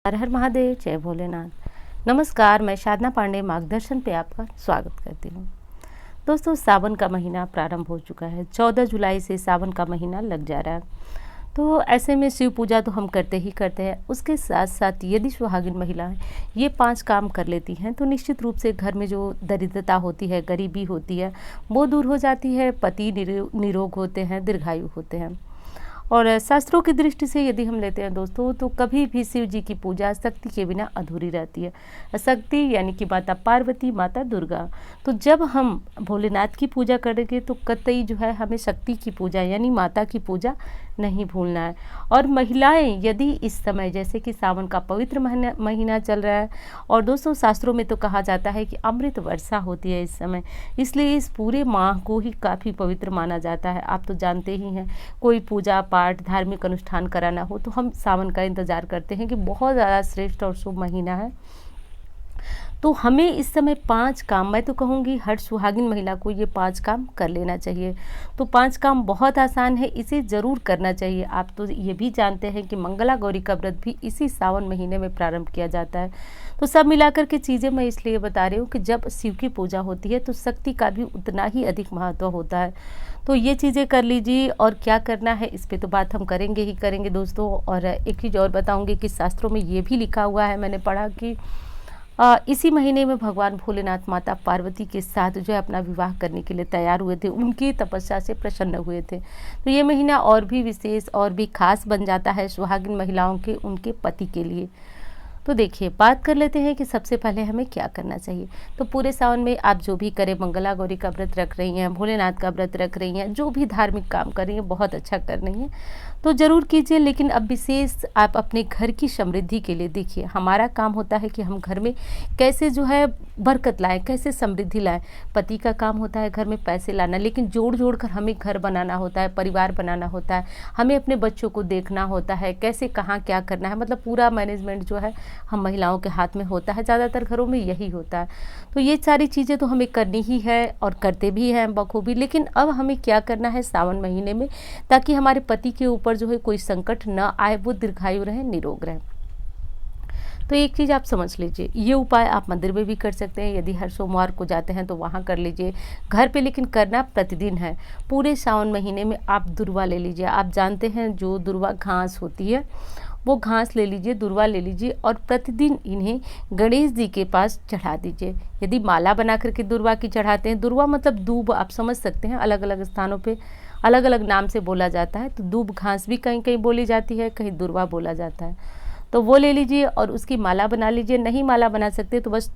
हर हर महादेव, जय भोलेनाथ। नमस्कार, मैं साधना पांडे मार्गदर्शन पे आपका स्वागत करती हूँ। दोस्तों, सावन का महीना प्रारंभ हो चुका है। 14 जुलाई से सावन का महीना लग जा रहा है। तो ऐसे में शिव पूजा तो हम करते ही करते हैं। उसके साथ साथ यदि सुहागिन महिलाएं ये 5 काम कर लेती हैं तो निश्चित रूप से घर में जो दरिद्रता होती है, गरीबी होती है, वो दूर हो जाती है। पति निरोग होते हैं, दीर्घायु होते हैं। और शास्त्रों की दृष्टि से यदि हम लेते हैं दोस्तों, तो कभी भी शिव जी की पूजा शक्ति के बिना अधूरी रहती है। शक्ति यानी कि माता पार्वती, माता दुर्गा। तो जब हम भोलेनाथ की पूजा करेंगे तो कतई जो है हमें शक्ति की पूजा यानी माता की पूजा नहीं भूलना है। और महिलाएं यदि इस समय, जैसे कि सावन का पवित्र महीना चल रहा है, और दोस्तों शास्त्रों में तो कहा जाता है कि अमृत वर्षा होती है इस समय, इसलिए इस पूरे माह को ही काफ़ी पवित्र माना जाता है। आप तो जानते ही हैं, कोई पूजा पाठ धार्मिक अनुष्ठान कराना हो तो हम सावन का इंतज़ार करते हैं कि बहुत ज़्यादा श्रेष्ठ और शुभ महीना है। तो हमें इस समय 5 काम, मैं तो कहूँगी हर सुहागिन महिला को ये 5 काम कर लेना चाहिए। तो 5 काम बहुत आसान है, इसे ज़रूर करना चाहिए। आप तो ये भी जानते हैं कि मंगला गौरी का व्रत भी इसी सावन महीने में प्रारंभ किया जाता है। तो सब मिलाकर के चीज़ें मैं इसलिए बता रही हूँ कि जब शिव की पूजा होती है तो शक्ति का भी उतना ही अधिक महत्व होता है। तो ये चीज़ें कर लीजिए। और क्या करना है इस पे तो बात हम करेंगे ही करेंगे दोस्तों। और एक चीज़ और बताऊँगी कि शास्त्रों में ये भी लिखा हुआ है, मैंने पढ़ा कि इसी महीने में भगवान भोलेनाथ माता पार्वती के साथ जो है अपना विवाह करने के लिए तैयार हुए थे, उनकी तपस्या से प्रसन्न हुए थे। तो ये महीना और भी विशेष और भी खास बन जाता है सुहागिन महिलाओं के, उनके पति के लिए। तो देखिए, बात कर लेते हैं कि सबसे पहले हमें क्या करना चाहिए। तो पूरे सावन में आप जो भी करें, मंगला गौरी का व्रत रख रही हैं, भोलेनाथ का व्रत रख रही हैं, जो भी धार्मिक काम कर रही हैं, बहुत अच्छा कर रही हैं, तो ज़रूर कीजिए। लेकिन अब विशेष आप अपने घर की समृद्धि के लिए देखिए, हमारा काम होता है कि हम घर में कैसे जो है बरकत लाएं, कैसे समृद्धि लाएं। पति का काम होता है घर में पैसे लाना, लेकिन जोड़ जोड़ कर हमें घर बनाना होता है, परिवार बनाना होता है, हमें अपने बच्चों को देखना होता है, कैसे कहाँ क्या करना है, मतलब पूरा मैनेजमेंट जो है हम महिलाओं के हाथ में होता है। ज़्यादातर घरों में यही होता है। तो ये सारी चीज़ें तो हमें करनी ही है और करते भी हैं बखूबी। लेकिन अब हमें क्या करना है सावन महीने में, ताकि हमारे पति के ऊपर जो है कोई संकट न आए, वो दीर्घायु रहे, निरोग रहे। तो एक चीज़ आप समझ लीजिए, ये उपाय आप मंदिर में भी कर सकते हैं। यदि हर सोमवार को जाते हैं तो वहाँ कर लीजिए, घर पे लेकिन करना प्रतिदिन है। पूरे सावन महीने में आप दुर्वा ले लीजिए। आप जानते हैं जो दुर्वा घास होती है, वो घास ले लीजिए, दुर्वा ले लीजिए, और प्रतिदिन इन्हें गणेश जी के पास चढ़ा दीजिए। यदि माला बना करके दुर्वा की चढ़ाते हैं, दुर्वा मतलब दूब, आप समझ सकते हैं, अलग अलग स्थानों पे अलग अलग नाम से बोला जाता है। तो दूब घास भी कहीं कहीं बोली जाती है, कहीं दुर्वा बोला जाता है। तो वो ले लीजिए और उसकी माला बना लीजिए। नहीं माला बना सकते तो बस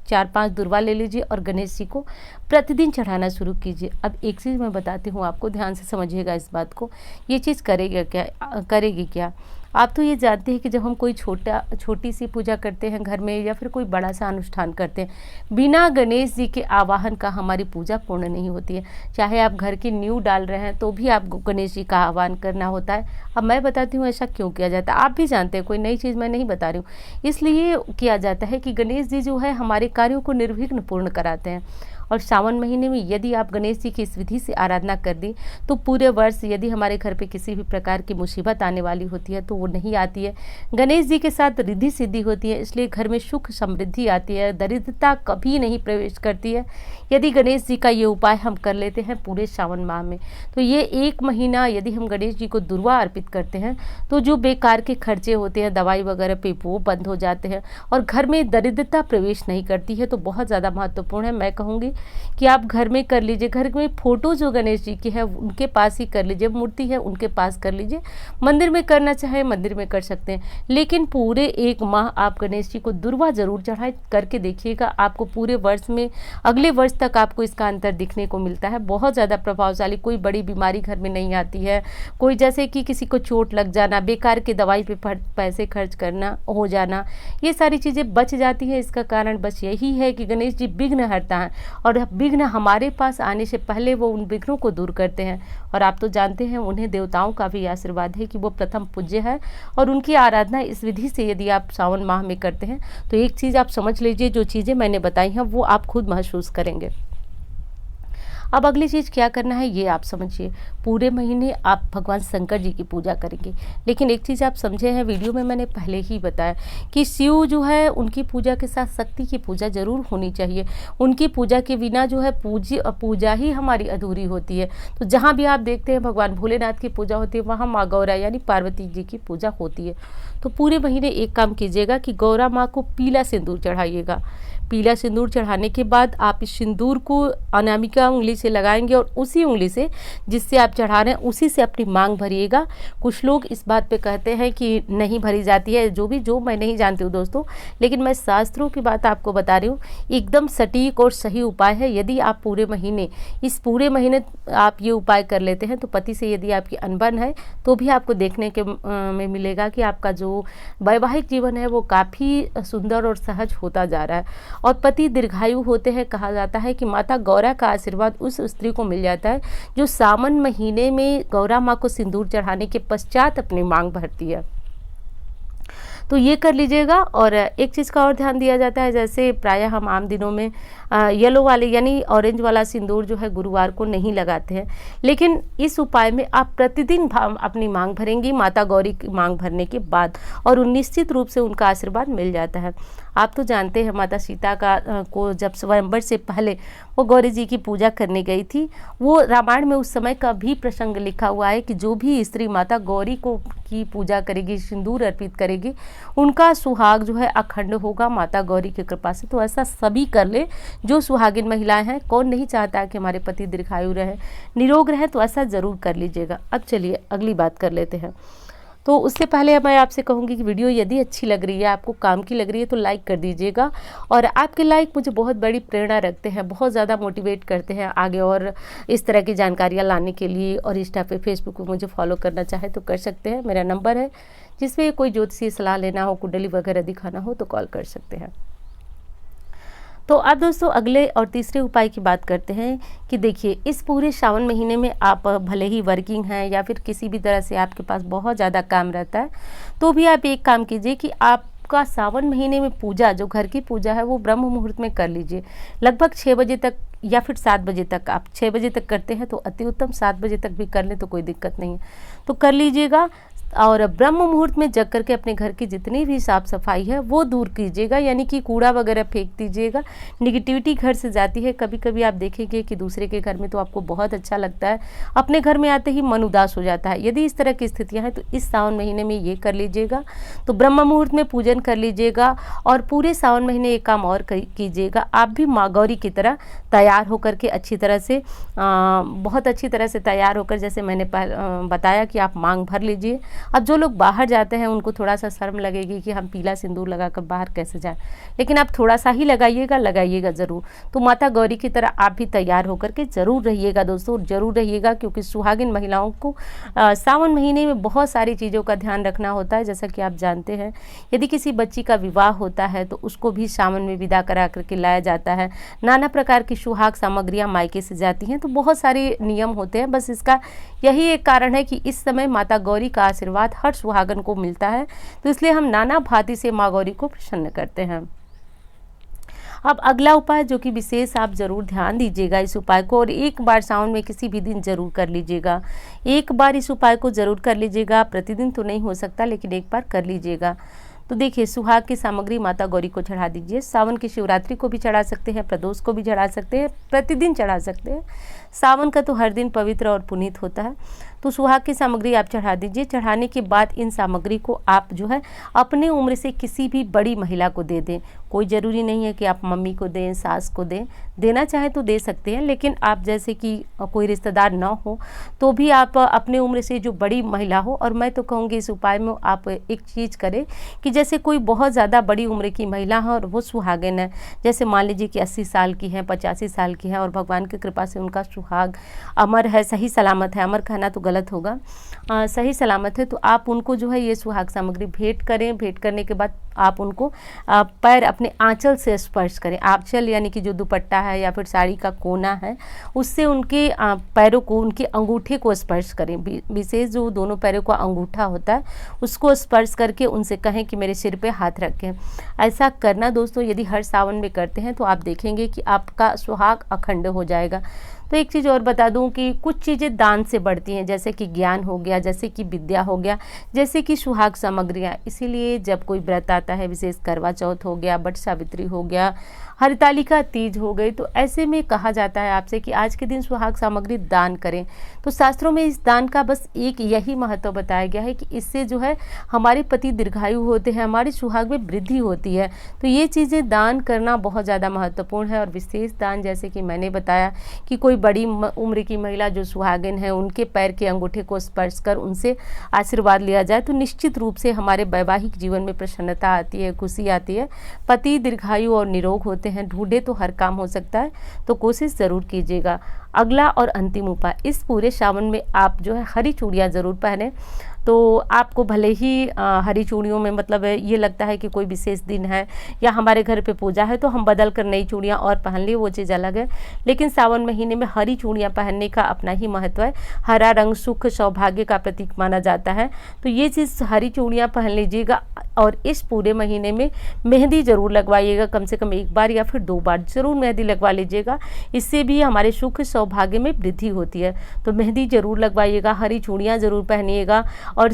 4-5 दुर्वा ले लीजिए और गणेश जी को प्रतिदिन चढ़ाना शुरू कीजिए। अब एक चीज़ मैं बताती हूँ आपको, ध्यान से समझिएगा इस बात को। ये चीज़ करेगी क्या। आप तो ये जानते हैं कि जब हम कोई छोटी सी पूजा करते हैं घर में, या फिर कोई बड़ा सा अनुष्ठान करते हैं, बिना गणेश जी के आवाहन का हमारी पूजा पूर्ण नहीं होती है। चाहे आप घर की नींव डाल रहे हैं तो भी आपको गणेश जी का आह्वान करना होता है। अब मैं बताती हूँ ऐसा क्यों किया जाता है। आप भी जानते हैं, कोई नई चीज़ मैं नहीं बता रही हूँ। इसलिए किया जाता है कि गणेश जी जो है हमारे कार्यों को निर्विघ्न पूर्ण कराते हैं। और सावन महीने में यदि आप गणेश जी की इस विधि से आराधना कर दी तो पूरे वर्ष यदि हमारे घर पे किसी भी प्रकार की मुसीबत आने वाली होती है तो वो नहीं आती है। गणेश जी के साथ रिद्धि सिद्धि होती है, इसलिए घर में सुख समृद्धि आती है, दरिद्रता कभी नहीं प्रवेश करती है। यदि गणेश जी का ये उपाय हम कर लेते हैं पूरे सावन माह में, तो ये 1 महीना यदि हम गणेश जी को दुर्वा अर्पित करते हैं तो जो बेकार के खर्चे होते हैं दवाई वगैरह पे, वो बंद हो जाते हैं और घर में दरिद्रता प्रवेश नहीं करती है। तो बहुत ज़्यादा महत्वपूर्ण है। मैं कहूँगी कि आप घर में कर लीजिए। घर में फोटो जो गणेश जी की है उनके पास ही कर लीजिए, मूर्ति है उनके पास कर लीजिए। मंदिर में करना चाहे मंदिर में कर सकते हैं, लेकिन पूरे 1 माह आप गणेश जी को दुर्वा जरूर चढ़ाएं। करके देखिएगा, आपको पूरे वर्ष में, अगले वर्ष तक आपको इसका अंतर दिखने को मिलता है। बहुत ज़्यादा प्रभावशाली। कोई बड़ी बीमारी घर में नहीं आती है, कोई जैसे कि किसी को चोट लग जाना, बेकार की दवाई पे पैसे खर्च करना हो जाना, ये सारी चीज़ें बच जाती हैं। इसका कारण बस यही है कि गणेश जी विघ्न हरता है, और विघ्न हमारे पास आने से पहले वो उन विघ्नों को दूर करते हैं। और आप तो जानते हैं उन्हें देवताओं का भी आशीर्वाद है कि वो प्रथम पूज्य है, और उनकी आराधना इस विधि से यदि आप सावन माह में करते हैं तो एक चीज़ आप समझ लीजिए, जो चीज़ें मैंने बताई हैं वो आप खुद महसूस करेंगे। अब अगली चीज़ क्या करना है ये आप समझिए। पूरे महीने आप भगवान शंकर जी की पूजा करेंगे, लेकिन एक चीज़ आप समझे हैं, वीडियो में मैंने पहले ही बताया कि शिव जो है उनकी पूजा के साथ शक्ति की पूजा जरूर होनी चाहिए। उनकी पूजा के बिना जो है पूजा ही हमारी अधूरी होती है। तो जहाँ भी आप देखते हैं भगवान भोलेनाथ की पूजा होती है, वहाँ माँ गौरा यानी पार्वती जी की पूजा होती है। तो पूरे महीने एक काम कीजिएगा कि गौरा माँ को पीला सिंदूर चढ़ाइएगा। पीला सिंदूर चढ़ाने के बाद आप इस सिंदूर को अनामिका उंगली से लगाएंगे और उसी उंगली से जिससे आप चढ़ा रहे हैं उसी से अपनी मांग भरिएगा। कुछ लोग इस बात पे कहते हैं कि नहीं भरी जाती है, जो मैं नहीं जानती हूँ दोस्तों, लेकिन मैं शास्त्रों की बात आपको बता रही हूँ। एकदम सटीक और सही उपाय है। यदि आप पूरे महीने आप ये उपाय कर लेते हैं तो पति से यदि आपकी अनबन है तो भी आपको देखने के में मिलेगा कि आपका जो वैवाहिक जीवन है वो काफ़ी सुंदर और सहज होता जा रहा है और पति दीर्घायु होते हैं। कहा जाता है कि माता गौरा का आशीर्वाद उस स्त्री को मिल जाता है जो सावन महीने में गौरा माँ को सिंदूर चढ़ाने के पश्चात अपनी मांग भरती है। तो ये कर लीजिएगा। और एक चीज़ का और ध्यान दिया जाता है, जैसे प्रायः हम आम दिनों में येलो वाले यानी ऑरेंज वाला सिंदूर जो है गुरुवार को नहीं लगाते हैं, लेकिन इस उपाय में आप प्रतिदिन अपनी मांग भरेंगी माता गौरी की मांग भरने के बाद, और निश्चित रूप से उनका आशीर्वाद मिल जाता है। आप तो जानते हैं माता सीता को जब स्वयंवर से पहले वो गौरी जी की पूजा करने गई थी, वो रामायण में उस समय का भी प्रसंग लिखा हुआ है कि जो भी स्त्री माता गौरी की पूजा करेगी, सिंदूर अर्पित करेगी, उनका सुहाग जो है अखंड होगा माता गौरी की कृपा से। तो ऐसा सभी कर ले जो सुहागिन महिलाएं हैं। कौन नहीं चाहता कि हमारे पति दीर्घायु रहे, निरोग रहे, तो ऐसा ज़रूर कर लीजिएगा। अब चलिए अगली बात कर लेते हैं। तो उससे पहले मैं आपसे कहूँगी कि वीडियो यदि अच्छी लग रही है, आपको काम की लग रही है, तो लाइक कर दीजिएगा। और आपके लाइक मुझे बहुत बड़ी प्रेरणा रखते हैं, बहुत ज़्यादा मोटिवेट करते हैं आगे और इस तरह की जानकारियाँ लाने के लिए। और इंस्टा पे, फेसबुक पे मुझे फॉलो करना चाहे तो कर सकते हैं। मेरा नंबर है, जिसमें कोई ज्योतिषीय सलाह लेना हो, कुंडली वगैरह दिखाना हो तो कॉल कर सकते हैं। तो अब दोस्तों अगले और तीसरे उपाय की बात करते हैं कि देखिए, इस पूरे सावन महीने में आप भले ही वर्किंग हैं या फिर किसी भी तरह से आपके पास बहुत ज़्यादा काम रहता है, तो भी आप एक काम कीजिए कि आपका सावन महीने में पूजा, जो घर की पूजा है, वो ब्रह्म मुहूर्त में कर लीजिए। लगभग 6 बजे तक या फिर 7 बजे तक। आप 6 बजे तक करते हैं तो अति उत्तम, 7 बजे तक भी कर लें तो कोई दिक्कत नहीं है, तो कर लीजिएगा। और ब्रह्म मुहूर्त में जग करके अपने घर की जितनी भी साफ़ सफाई है वो दूर कीजिएगा, यानी कि कूड़ा वगैरह फेंक दीजिएगा। निगेटिविटी घर से जाती है। कभी कभी आप देखेंगे कि दूसरे के घर में तो आपको बहुत अच्छा लगता है, अपने घर में आते ही मन उदास हो जाता है। यदि इस तरह की स्थितियां हैं तो इस सावन महीने में ये कर लीजिएगा। तो ब्रह्म मुहूर्त में पूजन कर लीजिएगा। और पूरे सावन महीने एक काम और कीजिएगा, आप भी माँ गौरी की तरह तैयार होकर के अच्छी तरह से बहुत अच्छी तरह से तैयार होकर, जैसे मैंने बताया कि आप मांग भर लीजिए। अब जो लोग बाहर जाते हैं उनको थोड़ा सा शर्म लगेगी कि हम पीला सिंदूर लगाकर बाहर कैसे जाएं, लेकिन आप थोड़ा सा ही लगाइएगा ज़रूर। तो माता गौरी की तरह आप भी तैयार होकर के ज़रूर रहिएगा दोस्तों, ज़रूर रहिएगा, क्योंकि सुहागिन महिलाओं को सावन महीने में बहुत सारी चीज़ों का ध्यान रखना होता है। जैसा कि आप जानते हैं, यदि किसी बच्ची का विवाह होता है तो उसको भी सावन में विदा करा करके लाया जाता है। नाना प्रकार की सुहाग सामग्रियाँ मायके से जाती हैं, तो बहुत सारे नियम होते हैं। बस इसका यही एक कारण है कि इस समय माता गौरी का आशीर्वाद हर सुहागन को मिलता है, तो इसलिए हम नाना भांति से माँ गौरी को प्रसन्न करते हैं। अब अगला उपाय जो कि विशेष आप ज़रूर ध्यान दीजिएगा इस उपाय को, और एक बार सावन में किसी भी दिन ज़रूर कर लीजिएगा। एक बार इस उपाय को ज़रूर कर लीजिएगा, प्रतिदिन तो नहीं हो सकता, लेकिन एक बार कर लीजिएगा। तो देखिए, सुहाग की सामग्री माता गौरी को चढ़ा दीजिए। सावन की शिवरात्रि को भी चढ़ा सकते हैं, प्रदोष को भी चढ़ा सकते हैं, प्रतिदिन चढ़ा सकते हैं। सावन का तो हर दिन पवित्र और पुनीत होता है। तो सुहाग की सामग्री आप चढ़ा दीजिए। चढ़ाने के बाद इन सामग्री को आप जो है अपने उम्र से किसी भी बड़ी महिला को दे दें। कोई ज़रूरी नहीं है कि आप मम्मी को दें, सास को दें, देना चाहे तो दे सकते हैं, लेकिन आप जैसे कि कोई रिश्तेदार ना हो तो भी आप अपने उम्र से जो बड़ी महिला हो। और मैं तो कहूँगी इस उपाय में आप एक चीज़ करें कि जैसे कोई बहुत ज़्यादा बड़ी उम्र की महिला है और वो सुहागिन है, जैसे मान लीजिए कि 80 साल की है, 85 साल की है, और भगवान की कृपा से उनका सुहाग अमर है, सही सलामत है, अमर कहना तो गलत होगा, सही सलामत है, तो आप उनको जो है ये सुहाग सामग्री भेंट करें। भेंट करने के बाद आप उनको पैर अपने आंचल से स्पर्श करें। आंचल यानी कि जो दुपट्टा है या फिर साड़ी का कोना है, उससे उनके पैरों को, उनके अंगूठे को स्पर्श करें। विशेष जो दोनों पैरों का अंगूठा होता है उसको स्पर्श करके उनसे कहें कि मेरे सिर पे हाथ रखें। ऐसा करना दोस्तों यदि हर सावन में करते हैं तो आप देखेंगे कि आपका सुहाग अखंड हो जाएगा। तो एक चीज़ और बता दूं कि कुछ चीज़ें दान से बढ़ती हैं, जैसे कि ज्ञान हो गया, जैसे कि विद्या हो गया, जैसे कि सुहाग सामग्रियाँ। इसीलिए जब कोई व्रत आता है, विशेष करवा चौथ हो गया, बट सावित्री हो गया, हरितालिका तीज हो गई, तो ऐसे में कहा जाता है आपसे कि आज के दिन सुहाग सामग्री दान करें। तो शास्त्रों में इस दान का बस एक यही महत्व बताया गया है कि इससे जो है हमारे पति दीर्घायु होते हैं, हमारे सुहाग में वृद्धि होती है। तो ये चीज़ें दान करना बहुत ज़्यादा महत्वपूर्ण है। और विशेष दान जैसे कि मैंने बताया कि कोई बड़ी उम्र की महिला जो सुहागिन है, उनके पैर के अंगूठे को स्पर्श कर उनसे आशीर्वाद लिया जाए तो निश्चित रूप से हमारे वैवाहिक जीवन में प्रसन्नता आती है, खुशी आती है, पति दीर्घायु और निरोग होते हैं। ढूंढे तो हर काम हो सकता है, तो कोशिश ज़रूर कीजिएगा। अगला और अंतिम उपाय, इस पूरे सावन में आप जो है हरी चूड़ियाँ ज़रूर पहनें। तो आपको भले ही हरी चूड़ियों में मतलब ये लगता है कि कोई विशेष दिन है या हमारे घर पे पूजा है तो हम बदल कर नई चूड़ियाँ और पहन ली, वो चीज़ अलग है। लेकिन सावन महीने में हरी चूड़ियाँ पहनने का अपना ही महत्व है। हरा रंग सुख सौभाग्य का प्रतीक माना जाता है, तो ये चीज़ हरी चूड़ियाँ पहन लीजिएगा। और इस पूरे महीने में मेहंदी ज़रूर लगवाइएगा, कम से कम एक बार या फिर 2 बार ज़रूर मेहंदी लगवा लीजिएगा। इससे भी हमारे सुख सौभाग्य में वृद्धि होती है। तो मेहंदी ज़रूर लगवाइएगा, हरी चूड़ियाँ ज़रूर पहनिएगा। और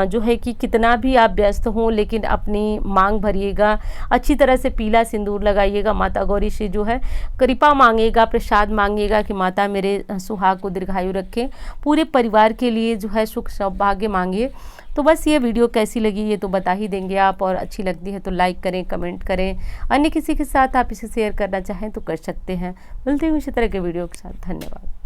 जो है कि कितना भी आप व्यस्त हों लेकिन अपनी मांग भरिएगा, अच्छी तरह से पीला सिंदूर लगाइएगा। माता गौरी से जो है कृपा मांगेगा, प्रसाद मांगेगा कि माता मेरे सुहाग को दीर्घायु रखें। पूरे परिवार के लिए जो है सुख सौभाग्य मांगिए। तो बस ये वीडियो कैसी लगी ये तो बता ही देंगे आप, और अच्छी लगती है तो लाइक करें, कमेंट करें। अन्य किसी के साथ आप इसे शेयर करना चाहें तो कर सकते हैं। मिलते हैं इसी तरह के वीडियो के साथ। धन्यवाद।